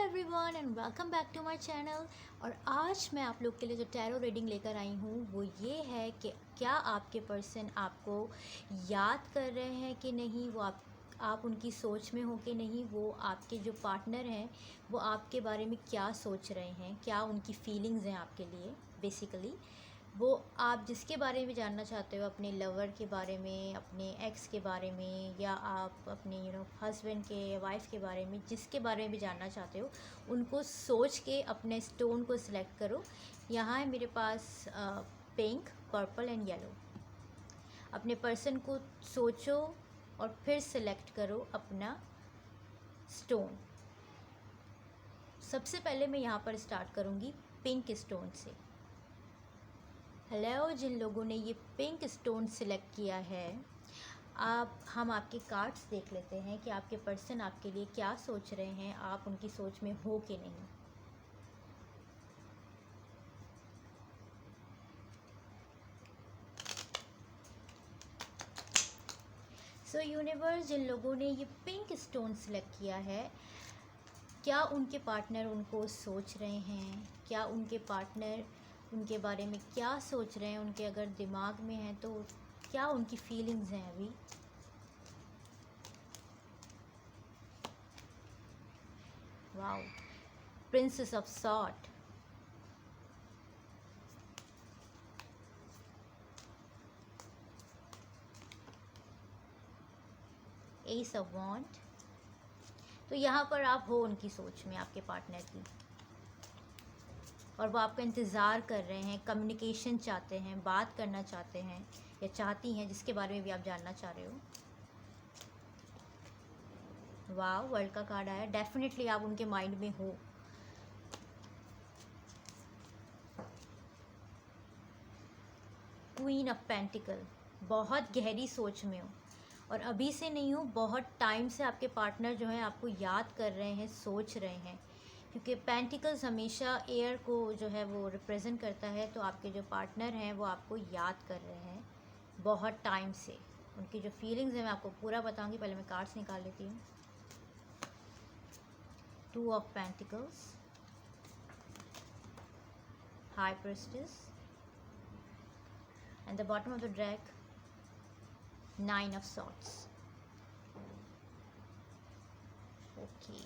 Everyone and welcome back to my channel. और आज मैं आप लोग के लिए जो टैरो रीडिंग लेकर आई हूँ वो ये है कि क्या आपके पर्सन आपको याद कर रहे हैं कि नहीं, वो आप उनकी सोच में हो कि नहीं, वो आपके जो पार्टनर हैं वो आपके बारे में क्या सोच रहे हैं, क्या उनकी फीलिंग्स हैं आपके लिए। बेसिकली वो आप जिसके बारे में जानना चाहते हो, अपने लवर के बारे में, अपने एक्स के बारे में, या आप अपने हस्बैंड के या वाइफ के बारे में, जिसके बारे में भी जानना चाहते हो, उनको सोच के अपने स्टोन को सिलेक्ट करो। यहाँ है मेरे पास पिंक, पर्पल एंड येलो। अपने पर्सन को सोचो और फिर सिलेक्ट करो अपना स्टोन। सबसे पहले मैं यहाँ पर स्टार्ट करूँगी पिंक स्टोन से। हेलो, जिन लोगों ने ये पिंक स्टोन सिलेक्ट किया है, हम आपके कार्ड्स देख लेते हैं कि आपके पर्सन आपके लिए क्या सोच रहे हैं, आप उनकी सोच में हो कि नहीं। सो यूनिवर्स, जिन लोगों ने ये पिंक स्टोन सिलेक्ट किया है, क्या उनके पार्टनर उनको सोच रहे हैं, क्या उनके पार्टनर उनके बारे में क्या सोच रहे हैं, उनके अगर दिमाग में है तो क्या उनकी फीलिंग्स हैं अभी। Wow, princess of sword, ace of wand. तो यहाँ पर आप हो उनकी सोच में, आपके पार्टनर की, और वो आपका इंतज़ार कर रहे हैं, कम्युनिकेशन चाहते हैं, बात करना चाहते हैं या चाहती हैं, जिसके बारे में भी आप जानना चाह रहे हो। वाह, वर्ल्ड का कार्ड आया। डेफिनेटली आप उनके माइंड में हो। क्वीन ऑफ पेंटिकल, बहुत गहरी सोच में हो और अभी से नहीं हो, बहुत टाइम से आपके पार्टनर जो हैं आपको याद कर रहे हैं, सोच रहे हैं, क्योंकि पेंटिकल्स हमेशा एयर को जो है वो रिप्रेजेंट करता है। तो आपके जो पार्टनर हैं वो आपको याद कर रहे हैं बहुत टाइम से। उनकी जो फीलिंग्स हैं मैं आपको पूरा बताऊंगी। पहले मैं कार्ड्स निकाल लेती हूँ। Two of pentacles, high priestess, and the bottom of the deck, nine of swords. Okay,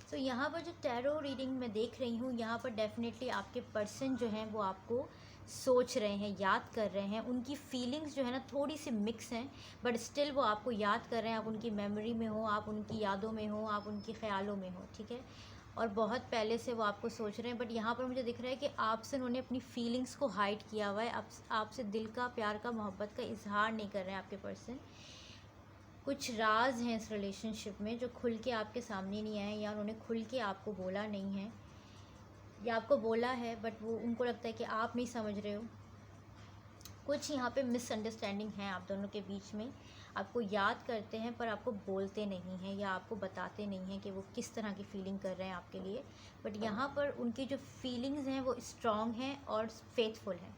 तो यहाँ पर जो टैरो रीडिंग मैं देख रही हूँ, यहाँ पर डेफिनेटली आपके पर्सन जो हैं वो आपको सोच रहे हैं, याद कर रहे हैं। उनकी फीलिंग्स जो है ना थोड़ी सी मिक्स हैं, बट स्टिल वो आपको याद कर रहे हैं। आप उनकी मेमोरी में हो, आप उनकी यादों में हो, आप उनके ख्यालों में हो, ठीक है। और बहुत पहले से वो आपको सोच रहे हैं, बट यहाँ पर मुझे दिख रहा है कि आपसे उन्होंने अपनी फीलिंग्स को हाइड किया हुआ है। आपसे दिल का, प्यार का, मोहब्बत का इजहार नहीं कर रहे हैं आपके पर्सन। कुछ राज हैं इस रिलेशनशिप में जो खुल के आपके सामने नहीं आए, या उन्होंने खुल के आपको बोला नहीं है, या आपको बोला है बट वो उनको लगता है कि आप नहीं समझ रहे हो। कुछ यहाँ पे मिसअंडरस्टैंडिंग है आप दोनों के बीच में। आपको याद करते हैं पर आपको बोलते नहीं हैं, या आपको बताते नहीं हैं कि वो किस तरह की फ़ीलिंग कर रहे हैं आपके लिए। बट यहाँ पर उनकी जो फीलिंग्स हैं वो स्ट्रॉन्ग हैं और फेथफुल हैं।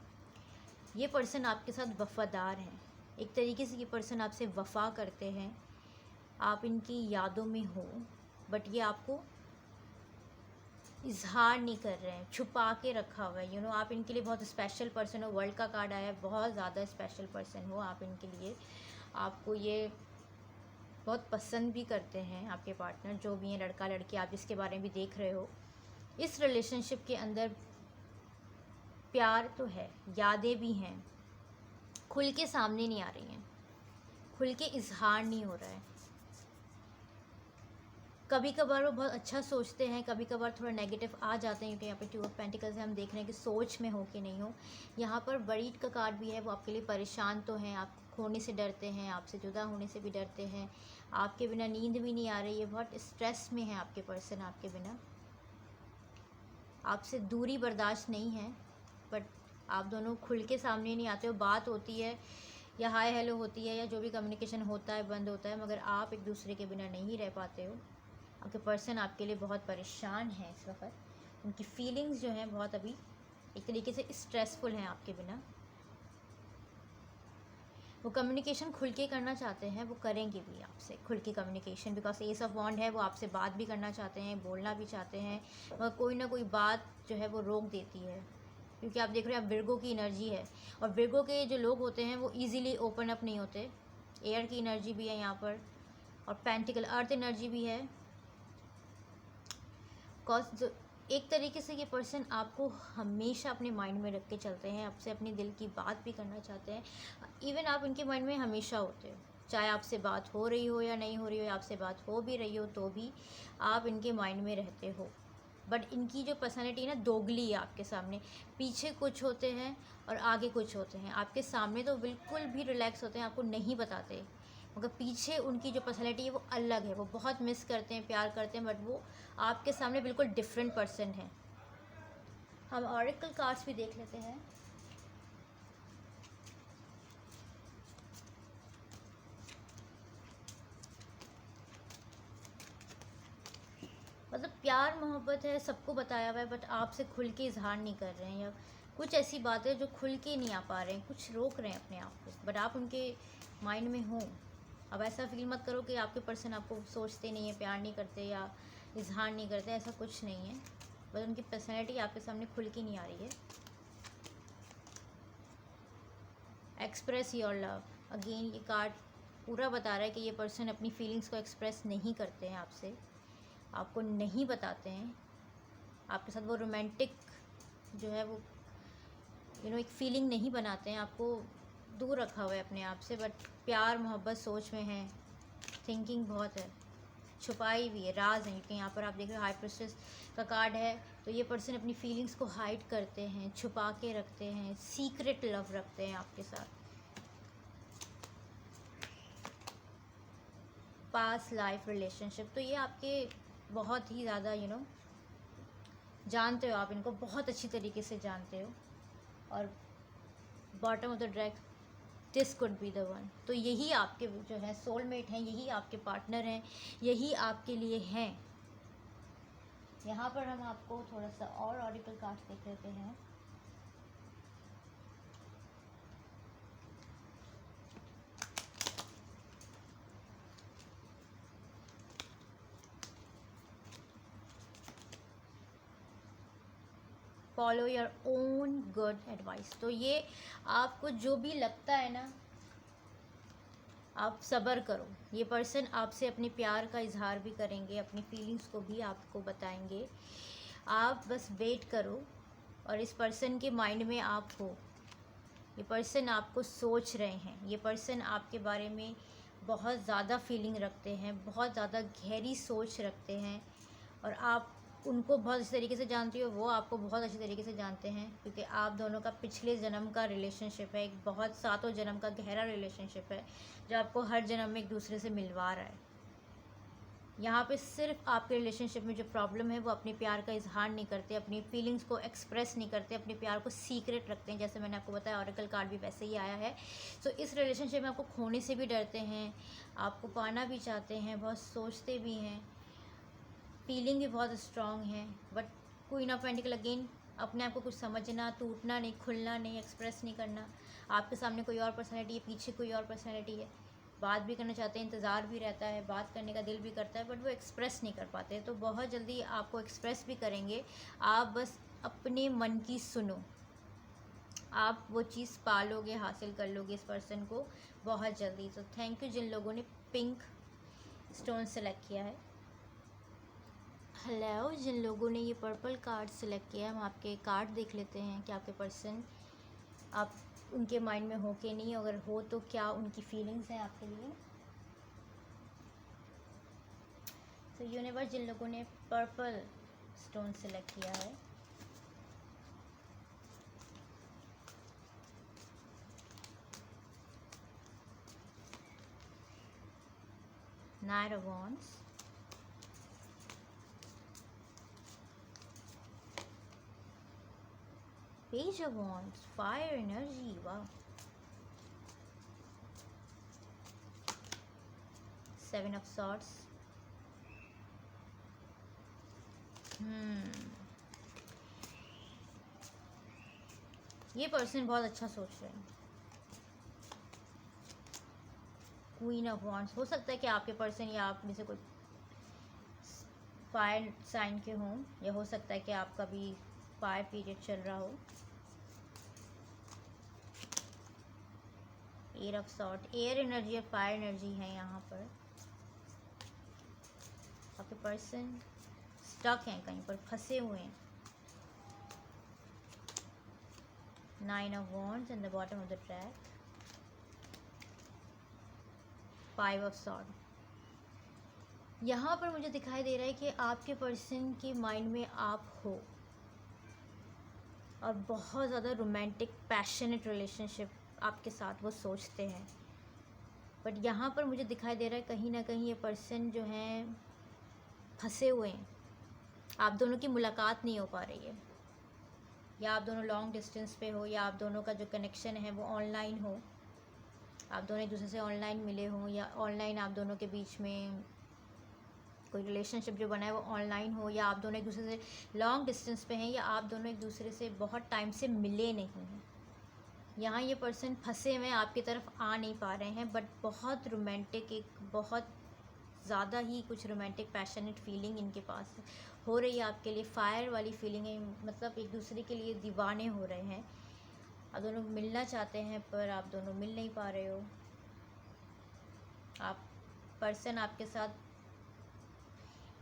ये पर्सन आपके साथ वफ़ादार हैं। एक तरीके से ये पर्सन आपसे वफ़ा करते हैं। आप इनकी यादों में हो, बट ये आपको इजहार नहीं कर रहे हैं, छुपा के रखा हुआ है। आप इनके लिए बहुत स्पेशल पर्सन हो। वर्ल्ड का कार्ड आया है, बहुत ज़्यादा स्पेशल पर्सन हो आप इनके लिए। आपको ये बहुत पसंद भी करते हैं आपके पार्टनर, जो भी हैं, लड़का लड़की, आप जिसके बारे में भी देख रहे हो। इस रिलेशनशिप के अंदर प्यार तो है, यादें भी हैं, खुल के सामने नहीं आ रही हैं, खुल के इजहार नहीं हो रहा है। कभी कभार वो बहुत अच्छा सोचते हैं, कभी कभार थोड़ा नेगेटिव आ जाते हैं, क्योंकि यहाँ पे टू ऑफ पेंटिकल्स से हम देख रहे हैं कि सोच में हो कि नहीं हो। यहाँ पर वरीड का कार्ड भी है, वो आपके लिए परेशान तो हैं, आप खोने से डरते हैं, आपसे जुदा होने से भी डरते हैं, आपके बिना नींद भी नहीं आ रही है, बहुत स्ट्रेस में है आपके पर्सन आपके बिना। आपसे दूरी बर्दाश्त नहीं है, बट आप दोनों खुल के सामने नहीं आते हो। बात होती है या हाय हेलो होती है या जो भी कम्युनिकेशन होता है बंद होता है, मगर आप एक दूसरे के बिना नहीं रह पाते हो। आपके पर्सन आपके लिए बहुत परेशान है इस वक्त। उनकी फीलिंग्स जो हैं बहुत अभी एक तरीके से स्ट्रेसफुल हैं आपके बिना। वो कम्युनिकेशन खुल के करना चाहते हैं, वो करेंगे भी आपसे खुल के कम्युनिकेशन, बिकॉज एस ऑफ वॉन्ड है, वो आपसे बात भी करना चाहते हैं, बोलना भी चाहते हैं, मगर कोई ना कोई बात जो है वो रोक देती है, क्योंकि आप देख रहे हैं आप विर्गो की एनर्जी है, और विर्गो के जो लोग होते हैं वो ईजिली ओपन अप नहीं होते। एयर की एनर्जी भी है यहाँ पर, और पेंटिकल अर्थ एनर्जी भी है। कॉज एक तरीके से ये पर्सन आपको हमेशा अपने माइंड में रख के चलते हैं, आपसे अपने दिल की बात भी करना चाहते हैं। इवन आप उनके माइंड में हमेशा होते हो, चाहे आपसे बात हो रही हो या नहीं हो रही हो, आपसे बात हो भी रही हो तो भी आप इनके माइंड में रहते हो। बट इनकी जो पर्सनैलिटी है ना, दोगली है आपके सामने, पीछे कुछ होते हैं और आगे कुछ होते हैं। आपके सामने तो बिल्कुल भी रिलैक्स होते हैं, आपको नहीं बताते, मगर पीछे उनकी जो पर्सनैलिटी है वो अलग है। वो बहुत मिस करते हैं, प्यार करते हैं, बट वो आपके सामने बिल्कुल डिफरेंट पर्सन है। हम ऑरेकल कार्ड्स भी देख लेते हैं। मतलब प्यार मोहब्बत है, सबको बताया हुआ है, बट आपसे खुल के इजहार नहीं कर रहे हैं, या कुछ ऐसी बातें जो खुल के नहीं आ पा रहे हैं, कुछ रोक रहे हैं अपने आप को, बट आप उनके माइंड में हो। अब ऐसा फील मत करो कि आपके पर्सन आपको सोचते नहीं है, प्यार नहीं करते या इजहार नहीं करते, ऐसा कुछ नहीं है, बस उनकी पर्सनैलिटी आपके सामने खुल के नहीं आ रही है। एक्सप्रेस योर लव, अगेन ये कार्ड पूरा बता रहा है कि ये पर्सन अपनी फीलिंग्स को एक्सप्रेस नहीं करते हैं आपसे, आपको नहीं बताते हैं, आपके साथ वो रोमांटिक जो है वो एक फीलिंग नहीं बनाते हैं, आपको दूर रखा हुआ है अपने आप से, बट प्यार मोहब्बत सोच में है, थिंकिंग बहुत है, छुपाई भी है, राज है। क्योंकि यहाँ पर आप देख रहे हो हाई प्रिस्टेस का कार्ड है, तो ये पर्सन अपनी फीलिंग्स को हाइड करते हैं, छुपा के रखते हैं, सीक्रेट लव रखते हैं आपके साथ। पास्ट लाइफ रिलेशनशिप, तो ये आपके बहुत ही ज़्यादा जानते हो, आप इनको बहुत अच्छी तरीके से जानते हो। और bottom of the deck, this could be the one, तो यही आपके जो है सोलमेट हैं, यही आपके पार्टनर हैं, यही आपके लिए हैं। यहाँ पर हम आपको थोड़ा सा और ऑरेकल कार्ड्स देख लेते हैं। Follow your own good advice, तो ये आपको जो भी लगता है ना, आप सब्र करो। ये पर्सन आपसे अपने प्यार का इजहार भी करेंगे, अपनी फीलिंग्स को भी आपको बताएंगे, आप बस वेट करो। और इस पर्सन के माइंड में आप हो, ये पर्सन आपको सोच रहे हैं, ये पर्सन आपके बारे में बहुत ज़्यादा फीलिंग रखते हैं, बहुत ज़्यादा गहरी सोच रखते हैं, और आप उनको बहुत अच्छी तरीके से जानती हो, वो आपको बहुत अच्छी तरीके से जानते हैं, क्योंकि आप दोनों का पिछले जन्म का रिलेशनशिप है, एक बहुत सातों जन्म का गहरा रिलेशनशिप है, जो आपको हर जन्म में एक दूसरे से मिलवा रहा है। यहाँ पे सिर्फ आपके रिलेशनशिप में जो प्रॉब्लम है, वो अपने प्यार का इजहार नहीं करते, अपनी फीलिंग्स को एक्सप्रेस नहीं करते, अपने प्यार को सीक्रेट रखते हैं, जैसे मैंने आपको बताया ऑरेकल कार्ड भी वैसे ही आया है। सो इस रिलेशनशिप में आपको खोने से भी डरते हैं, आपको पाना भी चाहते हैं, बहुत सोचते भी हैं, फीलिंग भी बहुत स्ट्रॉन्ग है, but queen of pentacle again, अपने आप को कुछ समझना, टूटना नहीं, खुलना नहीं, एक्सप्रेस नहीं करना। आपके सामने कोई और पर्सनैलिटी है, पीछे कोई और पर्सनैलिटी है, बात भी करना चाहते हैं, इंतज़ार भी रहता है, बात करने का दिल भी करता है, बट वो एक्सप्रेस नहीं कर पाते, तो बहुत जल्दी आपको एक्सप्रेस भी करेंगे। आप बस अपने मन की सुनो, आप वो चीज़ पालोगे, हासिल कर लोगे इस पर्सन को बहुत जल्दी। तो थैंक यू जिन लोगों ने पिंक स्टोन सेलेक्ट किया है। हेलो जिन लोगों ने ये पर्पल कार्ड सेलेक्ट किया है, हम आपके कार्ड देख लेते हैं कि आपके पर्सन आप उनके माइंड में हो कि नहीं, अगर हो तो क्या उनकी फीलिंग्स हैं आपके लिए। तो यूनिवर्स जिन लोगों ने पर्पल स्टोन सेलेक्ट किया है, night of wands, page of wands, fire energy, वाह, 7 ऑफ सॉर्ड्स, ये पर्सन बहुत अच्छा सोच रहे हैं, क्वीन ऑफ वॉन्ड्स। हो सकता है कि आपके पर्सन या आप में से कोई फायर साइन के हों, या हो सकता है कि आपका भी फायर पीरियड चल रहा हो। Air of sort, air energy और फायर एनर्जी है यहाँ पर। आपके पर्सन स्टक हैं, कहीं पर फंसे हुए हैं। 9 of wands in the bottom of the track, 5 of sword। यहाँ पर मुझे दिखाई दे रहा है कि आपके पर्सन के माइंड में आप हो और बहुत ज़्यादा रोमांटिक पैशनेट रिलेशनशिप आपके साथ वो सोचते हैं। बट यहाँ पर मुझे दिखाई दे रहा है कहीं ना कहीं ये पर्सन जो है फंसे हुए हैं। आप दोनों की मुलाकात नहीं हो पा रही है, या आप दोनों लॉन्ग डिस्टेंस पे हो, या आप दोनों का जो कनेक्शन है वो ऑनलाइन हो, आप दोनों एक दूसरे से ऑनलाइन मिले हों, या ऑनलाइन आप दोनों के बीच में कोई रिलेशनशिप जो बना है वो ऑनलाइन हो, या आप दोनों एक दूसरे से लॉन्ग डिस्टेंस पे हैं, या आप दोनों एक दूसरे से बहुत टाइम से मिले नहीं हैं। यहाँ ये पर्सन फंसे हुए आपकी तरफ आ नहीं पा रहे हैं, बट बहुत रोमांटिक, एक बहुत ज़्यादा ही कुछ रोमांटिक पैशनेट फीलिंग इनके पास हो रही है आपके लिए। फायर वाली फीलिंग है, मतलब एक दूसरे के लिए दीवाने हो रहे हैं। आप दोनों मिलना चाहते हैं पर आप दोनों मिल नहीं पा रहे हो। आप पर्सन आपके साथ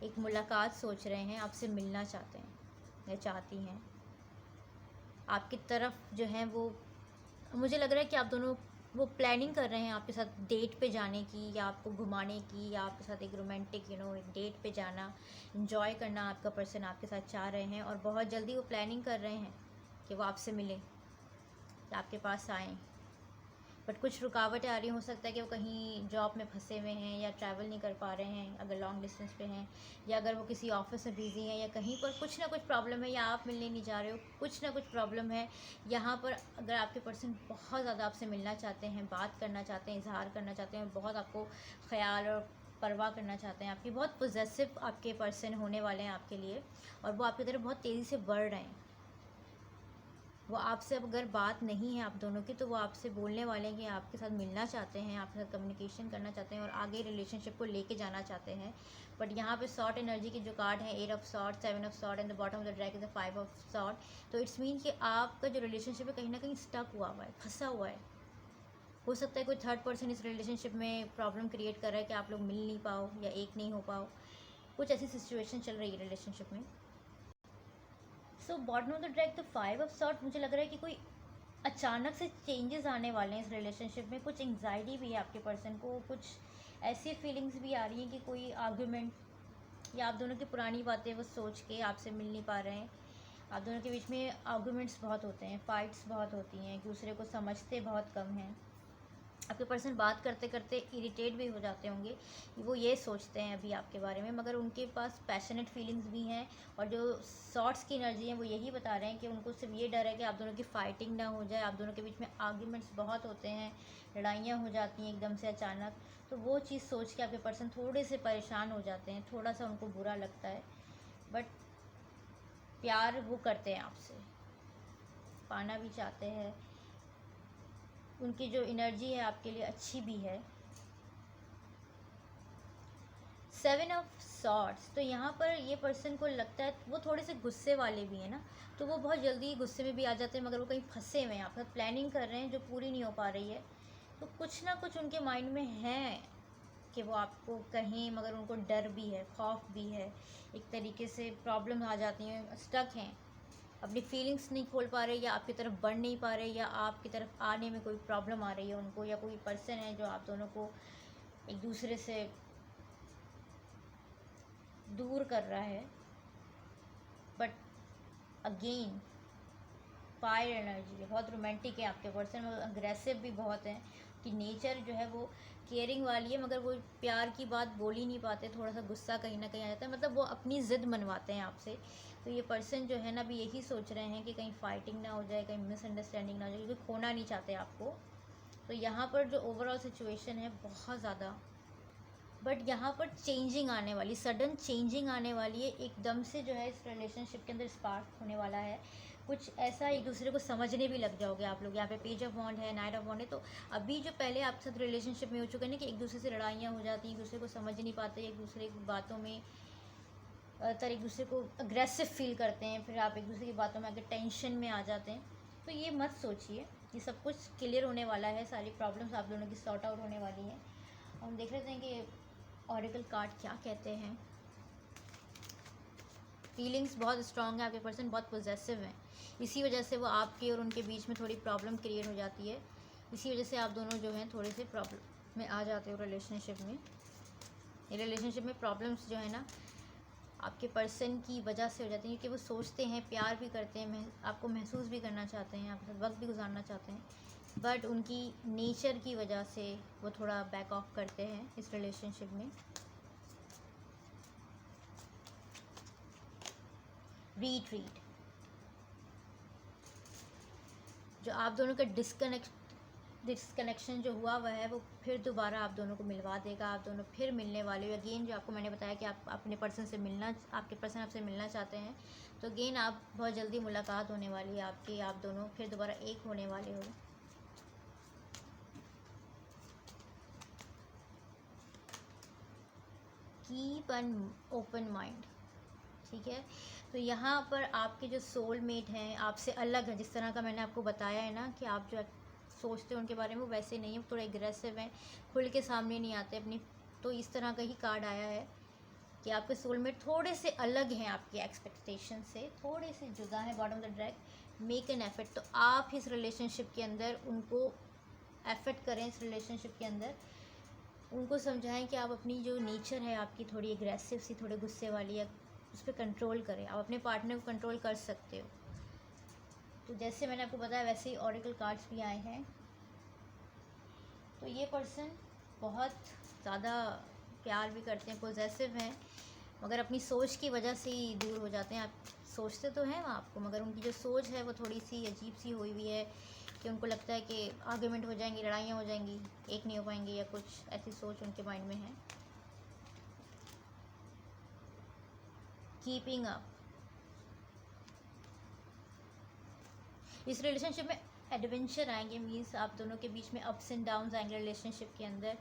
एक मुलाकात सोच रहे हैं, आपसे मिलना चाहते हैं या चाहती हैं। आपकी तरफ जो है वो, मुझे लग रहा है कि आप दोनों वो प्लानिंग कर रहे हैं आपके साथ डेट पे जाने की, या आपको घुमाने की, या आपके साथ एक रोमांटिक एक डेट पे जाना, एंजॉय करना आपका पर्सन आपके साथ चाह रहे हैं। और बहुत जल्दी वो प्लानिंग कर रहे हैं कि वो आपसे मिलें या आपके पास आएँ। बट कुछ रुकावटें आ रही, हो सकता है कि वो कहीं जॉब में फंसे हुए हैं या ट्रैवल नहीं कर पा रहे हैं अगर लॉन्ग डिस्टेंस पे हैं, या अगर वो किसी ऑफिस में बिज़ी हैं, या कहीं पर कुछ ना कुछ प्रॉब्लम है, या आप मिलने नहीं जा रहे हो, कुछ ना कुछ प्रॉब्लम है यहाँ पर। अगर आपके पर्सन बहुत ज़्यादा आपसे मिलना चाहते हैं, बात करना चाहते हैं, इजहार करना चाहते हैं, बहुत आपको ख्याल और परवाह करना चाहते हैं, आपकी बहुत पॉजेसिव आपके पर्सन होने वाले हैं आपके लिए, और वो आपकी तरफ बहुत तेज़ी से बढ़ रहे हैं। वो आपसे अब अगर बात नहीं है आप दोनों की, तो वो आपसे बोलने वाले हैं कि आपके साथ मिलना चाहते हैं, आपके साथ कम्युनिकेशन करना चाहते हैं और आगे रिलेशनशिप को लेके जाना चाहते हैं। बट यहाँ पे सॉर्ट एनर्जी की जो कार्ड है, 8 of sort, 7 of sort and the bottom of the deck is the 5 of sort. तो इट्स मीन कि आपका जो रिलेशनशिप है कहीं ना कहीं स्टक हुआ है, फंसा हुआ है। हो सकता है कोई थर्ड पर्सन इस रिलेशनशिप में प्रॉब्लम क्रिएट कर रहा है कि आप लोग मिल नहीं पाओ या एक नहीं हो पाओ। कुछ ऐसी सिचुएशन चल रही है रिलेशनशिप में। So bottom of the deck the 5 of sort, मुझे लग रहा है कि कोई अचानक से चेंजेस आने वाले हैं इस रिलेशनशिप में। कुछ एंग्जाइटी भी है आपके पर्सन को, कुछ ऐसी फीलिंग्स भी आ रही हैं कि कोई आर्गुमेंट या आप दोनों की पुरानी बातें वो सोच के आपसे मिल नहीं पा रहे हैं। आप दोनों के बीच में आर्गुमेंट्स बहुत होते हैं, फाइट्स बहुत होती हैं, एक दूसरे को समझते बहुत कम हैं। आपके पर्सन बात करते करते इरिटेट भी हो जाते होंगे, वो ये सोचते हैं अभी आपके बारे में, मगर उनके पास पैशनेट फीलिंग्स भी हैं। और जो सॉर्ट्स की एनर्जी है वो यही बता रहे हैं कि उनको सिर्फ ये डर है कि आप दोनों की फाइटिंग ना हो जाए। आप दोनों के बीच में आर्ग्यूमेंट्स बहुत होते हैं, लड़ाइयाँ हो जाती हैं एकदम से अचानक, तो वो चीज़ सोच के आपके पर्सन थोड़े से परेशान हो जाते हैं, थोड़ा सा उनको बुरा लगता है। बट प्यार वो करते हैं आपसे, पाना भी चाहते हैं, उनकी जो एनर्जी है आपके लिए अच्छी भी है। 7 ऑफ सॉर्ट्स, तो यहाँ पर ये पर्सन को लगता है वो थोड़े से गुस्से वाले भी हैं ना, तो वो बहुत जल्दी गुस्से में भी आ जाते हैं, मगर वो कहीं फंसे हुए हैं, आप प्लानिंग कर रहे हैं जो पूरी नहीं हो पा रही है। तो कुछ ना कुछ उनके माइंड में है कि वो आपको कहें, मगर उनको डर भी है, खौफ भी है, एक तरीके से प्रॉब्लम आ जाती हैं, स्टक हैं, अपनी फीलिंग्स नहीं खोल पा रहे, या आपकी तरफ बढ़ नहीं पा रहे, या आपकी तरफ आने में कोई प्रॉब्लम आ रही है उनको, या कोई पर्सन है जो आप दोनों को एक दूसरे से दूर कर रहा है। बट अगेन फायर एनर्जी है, बहुत रोमांटिक है आपके पर्सन, अग्रेसिव भी बहुत हैं कि नेचर जो है वो केयरिंग वाली है, मगर वो प्यार की बात बोल ही नहीं पाते, थोड़ा सा गुस्सा कहीं ना कहीं आ जाता है, मतलब वो अपनी ज़िद मनवाते हैं आपसे। तो ये पर्सन जो है ना अभी यही सोच रहे हैं कि कहीं फाइटिंग ना हो जाए, कहीं मिसअंडरस्टैंडिंग ना हो जाए, क्योंकि खोना नहीं चाहते आपको। तो यहाँ पर जो ओवरऑल सिचुएशन है बहुत ज़्यादा, बट यहाँ पर चेंजिंग आने वाली, सडन चेंजिंग आने वाली है, एकदम से जो है इस रिलेशनशिप के अंदर स्पार्क होने वाला है। कुछ ऐसा एक दूसरे को समझने भी लग जाओगे आप लोग। यहाँ पे पेज ऑफ वॉन्ड है, नाइट ऑफ वॉन्ड है। तो अभी जो पहले आपके साथ रिलेशनशिप में हो चुके हैं ना कि एक दूसरे से लड़ाइयाँ हो जाती हैं, एक दूसरे को समझ नहीं पाते, एक दूसरे की बातों में एक दूसरे को अग्रेसिव फील करते हैं, फिर आप एक दूसरे की बातों में आकर टेंशन में आ जाते हैं। तो ये मत सोचिए, ये सब कुछ क्लियर होने वाला है, सारी प्रॉब्लम्स आप दोनों की सॉर्ट आउट होने वाली हैं। हम देख लेते हैं कि ऑरेकल कार्ड क्या कहते हैं। फीलिंग्स बहुत स्ट्रॉन्ग है, आपके पर्सन बहुत पॉजेसिव हैं, इसी वजह से वो आपके और उनके बीच में थोड़ी प्रॉब्लम क्रिएट हो जाती है। इसी वजह से आप दोनों जो हैं थोड़े से प्रॉब्लम में आ जाते हो रिलेशनशिप में। ये रिलेशनशिप में प्रॉब्लम्स जो है ना आपके पर्सन की वजह से हो जाती हैं, क्योंकि वो सोचते हैं, प्यार भी करते हैं, आपको महसूस भी करना चाहते हैं, आपके साथ वक्त भी गुजारना चाहते हैं, बट उनकी नेचर की वजह से वो थोड़ा बैक ऑफ करते हैं इस रिलेशनशिप में। रीट्रीट, जो आप दोनों का डिसकनेक्शन जो हुआ हुआ है वो फिर दोबारा आप दोनों को मिलवा देगा। आप दोनों फिर मिलने वाले हो। अगेन जो आपको मैंने बताया कि आप अपने पर्सन से मिलना, आपके पर्सन आपसे मिलना चाहते हैं, तो अगेन आप बहुत जल्दी मुलाकात होने वाली है आपकी, आप दोनों फिर दोबारा एक होने वाले हो। कीप एन ओपन माइंड, ठीक है। तो यहाँ पर आपके जो सोलमेट हैं आपसे अलग है, जिस तरह का मैंने आपको बताया है ना कि आप जो सोचते हो उनके बारे में वो वैसे नहीं है, थोड़ा एग्रेसिव हैं, खुल के सामने नहीं आते अपनी। तो इस तरह का ही कार्ड आया है कि आपके सोलमेट थोड़े से अलग हैं आपकी एक्सपेक्टेशन से, थोड़े से जुदा है। Bottom of the deck, make an effort. तो आप इस रिलेशनशिप के अंदर उनको एफर्ट करें, इस रिलेशनशिप के अंदर उनको समझाएं कि आप अपनी जो नेचर है आपकी थोड़ी एग्रेसिव सी, थोड़ी गुस्से वाली है, उस पर कंट्रोल करें। आप अपने पार्टनर को कंट्रोल कर सकते हो। तो जैसे मैंने आपको बताया वैसे ही ऑरेकल कार्ड्स भी आए हैं। तो ये पर्सन बहुत ज़्यादा प्यार भी करते हैं, पॉजेसिव हैं, मगर अपनी सोच की वजह से ही दूर हो जाते हैं। आप सोचते तो हैं आपको, मगर उनकी जो सोच है वो थोड़ी सी अजीब सी हुई हुई है कि उनको लगता है कि आर्गुमेंट हो जाएंगी, लड़ाइयाँ हो जाएंगी, एक नहीं हो पाएंगे, या कुछ ऐसी सोच उनके माइंड में है। कीपिंग अप, इस रिलेशनशिप में एडवेंचर आएंगे, मीन्स आप दोनों के बीच में अप्स एंड डाउन्स आएंगे रिलेशनशिप के अंदर,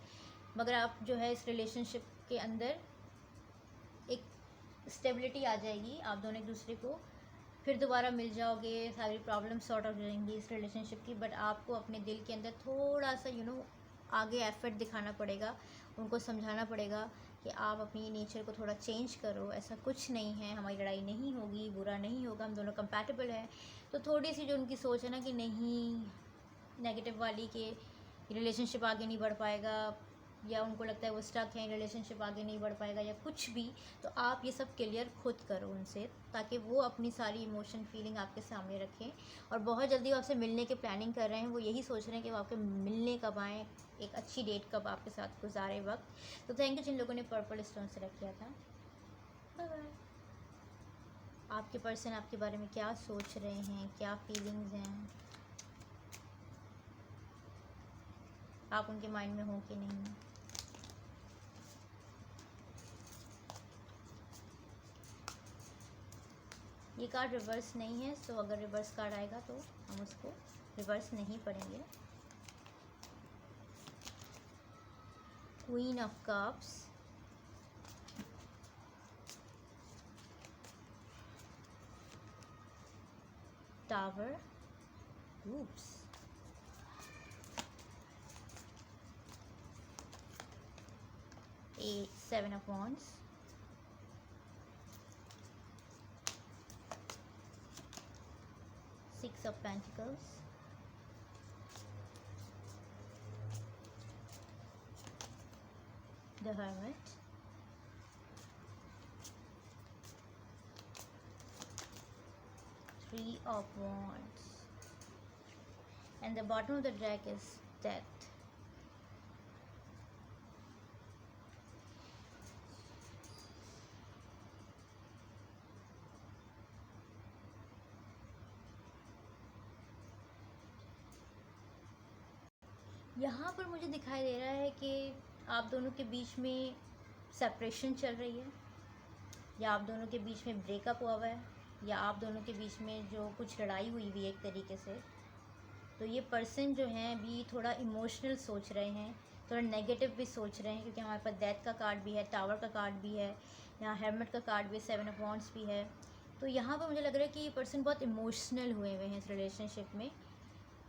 मगर आप जो है इस रिलेशनशिप के अंदर एक स्टेबिलिटी आ जाएगी। आप दोनों एक दूसरे को फिर दोबारा मिल जाओगे, सारी प्रॉब्लम सॉर्ट आउट हो जाएंगी इस रिलेशनशिप की। बट आपको अपने दिल के अंदर थोड़ा सा आगे एफर्ट दिखाना पड़ेगा, उनको समझाना पड़ेगा कि आप अपनी नेचर को थोड़ा चेंज करो, ऐसा कुछ नहीं है, हमारी लड़ाई नहीं होगी, बुरा नहीं होगा, हम दोनों कंपैटिबल हैं। तो थोड़ी सी जो उनकी सोच है ना कि नहीं, नेगेटिव वाली, कि रिलेशनशिप आगे नहीं बढ़ पाएगा, या उनको लगता है वो स्टक है, रिलेशनशिप आगे नहीं बढ़ पाएगा, या कुछ भी, तो आप ये सब क्लियर खुद करो उनसे, ताकि वो अपनी सारी इमोशन फीलिंग आपके सामने रखें। और बहुत जल्दी वो आपसे मिलने की प्लानिंग कर रहे हैं, वो यही सोच रहे हैं कि वो आपके मिलने कब आएँ, एक अच्छी डेट कब आपके साथ गुजारे वक्त। तो थैंक यू जिन लोगों ने पर्पल स्टोन सेलेक्ट किया था। Bye bye. आपके पर्सन आपके बारे में क्या सोच रहे हैं, क्या फीलिंग्स हैं, आप उनके माइंड में हो कि नहीं। ये कार्ड रिवर्स नहीं है, सो अगर रिवर्स कार्ड आएगा तो हम उसको रिवर्स नहीं पढ़ेंगे। Queen of cups, tower, oops, seven of wands, six of pentacles, the hermit, three of wands, and the bottom of the deck is death. यहाँ पर मुझे दिखाई दे रहा है कि आप दोनों के बीच में सेपरेशन चल रही है, या आप दोनों के बीच में ब्रेकअप हुआ हुआ है, या आप दोनों के बीच में जो कुछ लड़ाई हुई हुई है एक तरीके से, तो ये पर्सन जो हैं अभी थोड़ा इमोशनल सोच रहे हैं, थोड़ा नेगेटिव भी सोच रहे हैं, क्योंकि हमारे पास डेथ का कार्ड भी है, टावर का कार्ड भी है, यहाँ हेरमिट का कार्ड भी है, 7 ऑफ वांड्स भी है। तो यहाँ पर मुझे लग रहा है कि ये पर्सन बहुत इमोशनल हुए हुए हैं इस रिलेशनशिप में।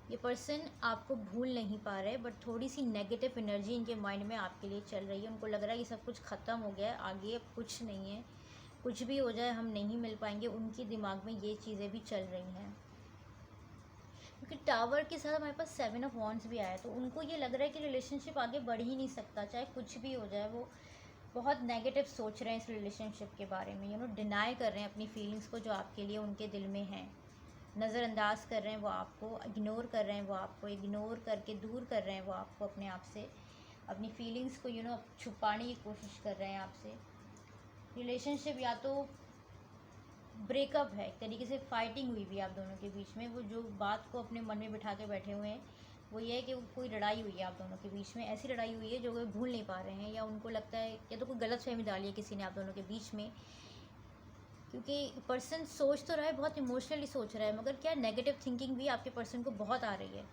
ये पर्सन आपको भूल नहीं पा रहे, बट थोड़ी सी नेगेटिव एनर्जी इनके माइंड में आपके लिए चल रही है। उनको लग रहा है कि सब कुछ ख़त्म हो गया है, आगे अब कुछ नहीं है, कुछ भी हो जाए हम नहीं मिल पाएंगे। उनके दिमाग में ये चीज़ें भी चल रही हैं, क्योंकि टावर के साथ हमारे पास 7 ऑफ वांड्स भी आया, तो उनको ये लग रहा है कि रिलेशनशिप आगे बढ़ ही नहीं सकता, चाहे कुछ भी हो जाए। वो बहुत नेगेटिव सोच रहे हैं इस रिलेशनशिप के बारे में, डिनाई कर रहे हैं अपनी फीलिंग्स को जो आपके लिए उनके दिल में हैं, नज़रअंदाज कर रहे हैं वो आपको, इग्नोर कर रहे हैं वो आपको, इग्नोर करके दूर कर रहे हैं वो आपको अपने आप से, अपनी फीलिंग्स को छुपाने की कोशिश कर रहे हैं आपसे। रिलेशनशिप या तो ब्रेकअप है, एक तरीके से फाइटिंग हुई भी आप दोनों के बीच में। वो जो बात को अपने मन में बिठा के बैठे हुए हैं वो ये है कि कोई लड़ाई हुई है आप दोनों के बीच में, ऐसी लड़ाई हुई है जो वो भूल नहीं पा रहे हैं, या उनको लगता है या तो कोई गलतफहमी डाली है किसी ने आप दोनों के बीच में। क्योंकि पर्सन सोच तो रहा है, बहुत इमोशनली सोच रहा है, मगर क्या नेगेटिव थिंकिंग भी आपके पर्सन को बहुत आ रही है।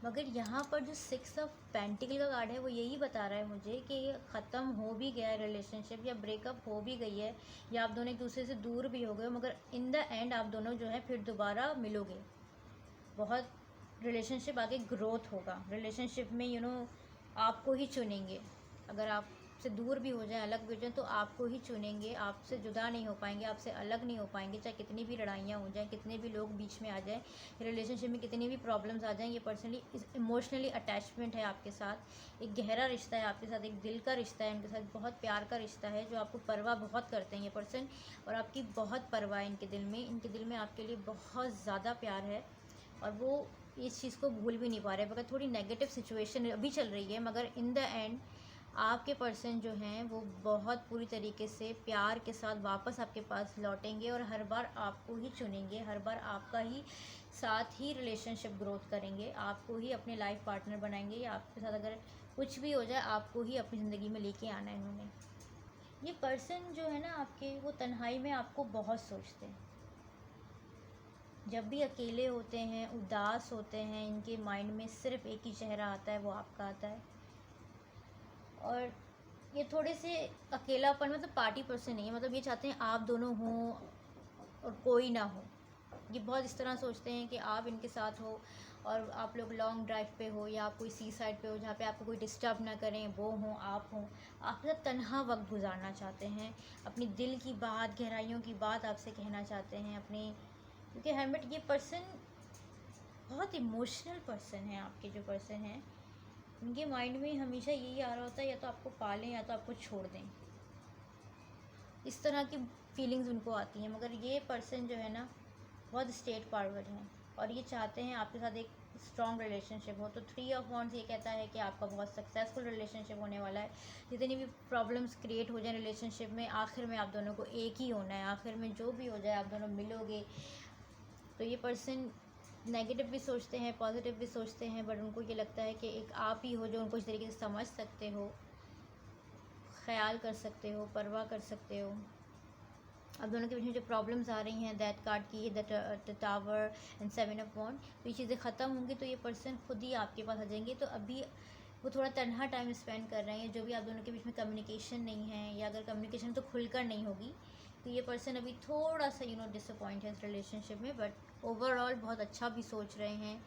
मगर यहाँ पर जो 6 ऑफ पेंटिकल का कार्ड है वो यही बता रहा है मुझे कि ये ख़त्म हो भी गया है रिलेशनशिप, या ब्रेकअप हो भी गई है, या आप दोनों एक दूसरे से दूर भी हो गए, मगर इन द एंड आप दोनों जो है फिर दोबारा मिलोगे। बहुत रिलेशनशिप आगे ग्रोथ होगा, रिलेशनशिप में आपको ही चुनेंगे। अगर आपसे दूर भी हो जाए, अलग भी हो जाए, तो आपको ही चुनेंगे, आपसे जुदा नहीं हो पाएंगे, आपसे अलग नहीं हो पाएंगे। चाहे कितनी भी लड़ाइयाँ हो जाएं, कितने भी लोग बीच में आ जाएं, रिलेशनशिप में कितनी भी प्रॉब्लम्स आ जाएं, ये पर्सनली इमोशनली अटैचमेंट है आपके साथ, एक गहरा रिश्ता है आपके साथ, एक दिल का रिश्ता है उनके साथ, बहुत प्यार का रिश्ता है, जो आपको परवाह बहुत करते हैं ये पर्सन, और आपकी बहुत परवाह है इनके दिल में आपके लिए बहुत ज़्यादा प्यार है, और वो इस चीज़ को भूल भी नहीं पा रहे। मगर थोड़ी नेगेटिव सिचुएशन अभी चल रही है, मगर इन द एंड आपके पर्सन जो हैं वो बहुत पूरी तरीके से प्यार के साथ वापस आपके पास लौटेंगे, और हर बार आपको ही चुनेंगे, हर बार आपका ही साथ ही रिलेशनशिप ग्रोथ करेंगे, आपको ही अपने लाइफ पार्टनर बनाएंगे, या आपके साथ अगर कुछ भी हो जाए आपको ही अपनी ज़िंदगी में लेके आना है इन्होंने। ये पर्सन जो है ना आपके, वो तन्हाई में आपको बहुत सोचते हैं। जब भी अकेले होते हैं, उदास होते हैं, इनके माइंड में सिर्फ एक ही चेहरा आता है, वो आपका आता है। और ये थोड़े से अकेलापन, मतलब पार्टी पर्सन नहीं है, मतलब ये चाहते हैं आप दोनों हों और कोई ना हो। ये बहुत इस तरह सोचते हैं कि आप इनके साथ हो, और आप लोग लॉन्ग ड्राइव पे हो, या आप कोई सी साइड पे हो जहाँ पे आपको कोई डिस्टर्ब ना करें, वो हों, आपके साथ तन्हा वक्त गुजारना चाहते हैं, अपनी दिल की बात, गहराइयों की बात आपसे कहना चाहते हैं अपनी। क्योंकि हेरमिट ये पर्सन बहुत इमोशनल पर्सन है, आपके जो पर्सन हैं उनके माइंड में हमेशा यही आ रहा होता है, या तो आपको पालें या तो आपको छोड़ दें, इस तरह की फीलिंग्स उनको आती हैं। मगर ये पर्सन जो है ना बहुत स्ट्रेट फॉरवर्ड हैं, और ये चाहते हैं आपके साथ एक स्ट्रॉन्ग रिलेशनशिप हो। तो 3 ऑफ वांड्स ये कहता है कि आपका बहुत सक्सेसफुल रिलेशनशिप होने वाला है। जितनी भी प्रॉब्लम्स क्रिएट हो जाए रिलेशनशिप में, आखिर में आप दोनों को एक ही होना है, आखिर में जो भी हो जाए आप दोनों मिलोगे। तो ये पर्सन नेगेटिव भी सोचते हैं, पॉजिटिव भी सोचते हैं, बट उनको ये लगता है कि एक आप ही हो जो उनको इस तरीके से समझ सकते हो, ख्याल कर सकते हो, परवाह कर सकते हो। अब दोनों के बीच में जो प्रॉब्लम्स आ रही हैं, दैट कार्ड की, द टावर एंड 7 ऑफ वांड, तो ये चीज़ें ख़त्म होंगी, तो ये पर्सन खुद ही आपके पास आ जाएंगे। तो अभी वो थोड़ा तन्हा टाइम स्पेंड कर रहे हैं, जो भी आप दोनों के बीच में कम्युनिकेशन नहीं है, या अगर कम्युनिकेशन तो खुलकर नहीं होगी, तो ये पर्सन अभी थोड़ा सा डिसअपॉइंट है इस रिलेशनशिप में। बट ओवरऑल बहुत अच्छा भी सोच रहे हैं।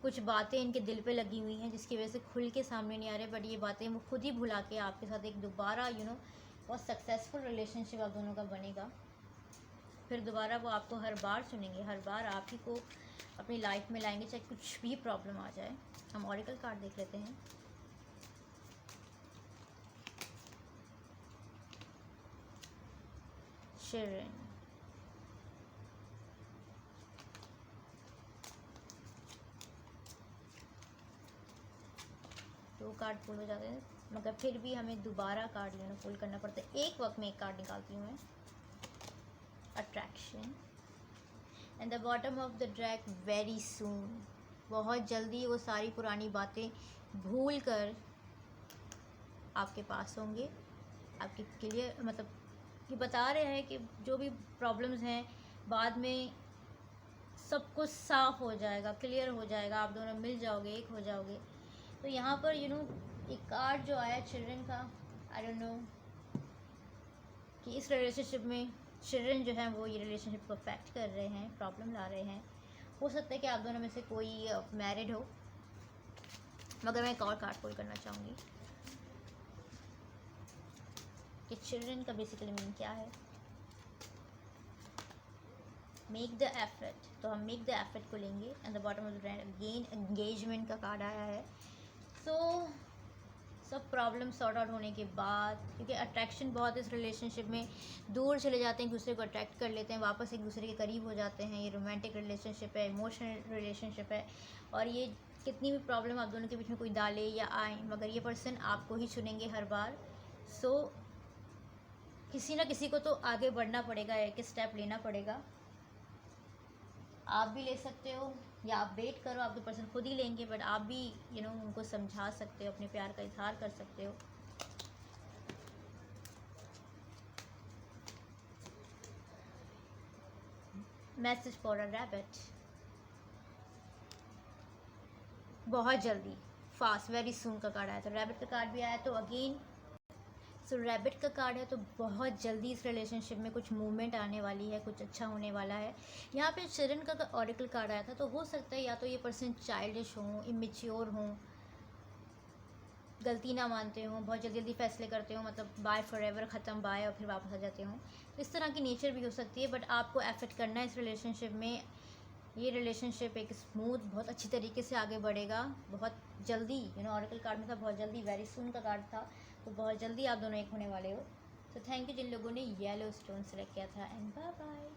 कुछ बातें इनके दिल पे लगी हुई हैं जिसकी वजह से खुल के सामने नहीं आ रहे, बट ये बातें वो खुद ही भुला के आपके साथ एक दोबारा बहुत सक्सेसफुल रिलेशनशिप आप दोनों का बनेगा। फिर दोबारा वो आपको हर बार चुनेंगे, हर बार आप ही को अपनी लाइफ में लाएंगे, चाहे कुछ भी प्रॉब्लम आ जाए। हम ऑरेकल कार्ड देख लेते हैं। शिरन, दो कार्ड पुल हो जाते हैं, मगर फिर भी हमें दोबारा कार्ड पुल करना पड़ता है। एक वक्त में एक कार्ड निकालती हूँ मैं। Attraction and the bottom of the deck, very soon, बहुत जल्दी वो सारी पुरानी बातें भूल कर आपके पास होंगे, आपके लिए मतलब ये बता रहे हैं कि जो भी प्रॉब्लम्स हैं बाद में सब कुछ साफ हो जाएगा, क्लियर हो जाएगा, आप दोनों मिल जाओगे, एक हो जाओगे। तो यहाँ पर एक कार्ड जो आया चिल्ड्रन का, आई डोंट नो कि इस रिलेशनशिप में चिल्ड्रन जो है वो ये रिलेशनशिप को अफेक्ट कर रहे हैं, प्रॉब्लम ला रहे हैं। हो सकता है कि आप दोनों में से कोई मैरिड हो, मगर मैं एक और कार्ड पुल करना चाहूँगी कि चिल्ड्रन का बेसिकली मीनिंग क्या है। मेक द एफर्ट, तो हम मेक द एफर्ट को लेंगे। And the bottom of the again engagement का कार्ड आया है। सो सब प्रॉब्लम सॉर्ट आउट होने के बाद, क्योंकि अट्रैक्शन बहुत इस रिलेशनशिप में, दूर चले जाते हैं, एक दूसरे को अट्रैक्ट कर लेते हैं, वापस एक दूसरे के करीब हो जाते हैं। ये रोमांटिक रिलेशनशिप है, इमोशनल रिलेशनशिप है। और ये कितनी भी प्रॉब्लम आप दोनों के बीच में कोई डाले या आए, मगर ये पर्सन आपको ही चुनेंगे हर बार। सो किसी ना किसी को तो आगे बढ़ना पड़ेगा, एक स्टेप लेना पड़ेगा। आप भी ले सकते हो या आप वेट करो, आपके पर्सन खुद ही लेंगे, बट आप भी उनको समझा सकते हो, अपने प्यार का इजहार कर सकते हो। मैसेज फॉर अ रैबिट, बहुत जल्दी, फास्ट, वेरी सून का कार्ड आया। तो रैबिट का कार्ड भी आया, तो अगेन सो रैबिट का कार्ड है, तो बहुत जल्दी इस रिलेशनशिप में कुछ मूवमेंट आने वाली है, कुछ अच्छा होने वाला है। यहाँ पे चिल्ड्रन का ऑरेकल कार्ड आया था, तो हो सकता है या तो ये पर्सन चाइल्डिश हो, इमेच्योर हो, गलती ना मानते हो, बहुत जल्दी जल्दी फैसले करते हो, मतलब बाय फॉरएवर, ख़त्म बाय, और फिर वापस आ जाते हो। तो इस तरह की नेचर भी हो सकती है, बट आपको एफर्ट करना है इस रिलेशनशिप में। ये रिलेशनशिप एक स्मूथ, बहुत अच्छी तरीके से आगे बढ़ेगा, बहुत जल्दी। ऑरेकल कार्ड में था बहुत जल्दी, वेरी सून का कार्ड था, तो बहुत जल्दी आप दोनों एक होने वाले हो। तो थैंक यू जिन लोगों ने येलो स्टोन सेलेक्ट किया था, एंड बाय बाय।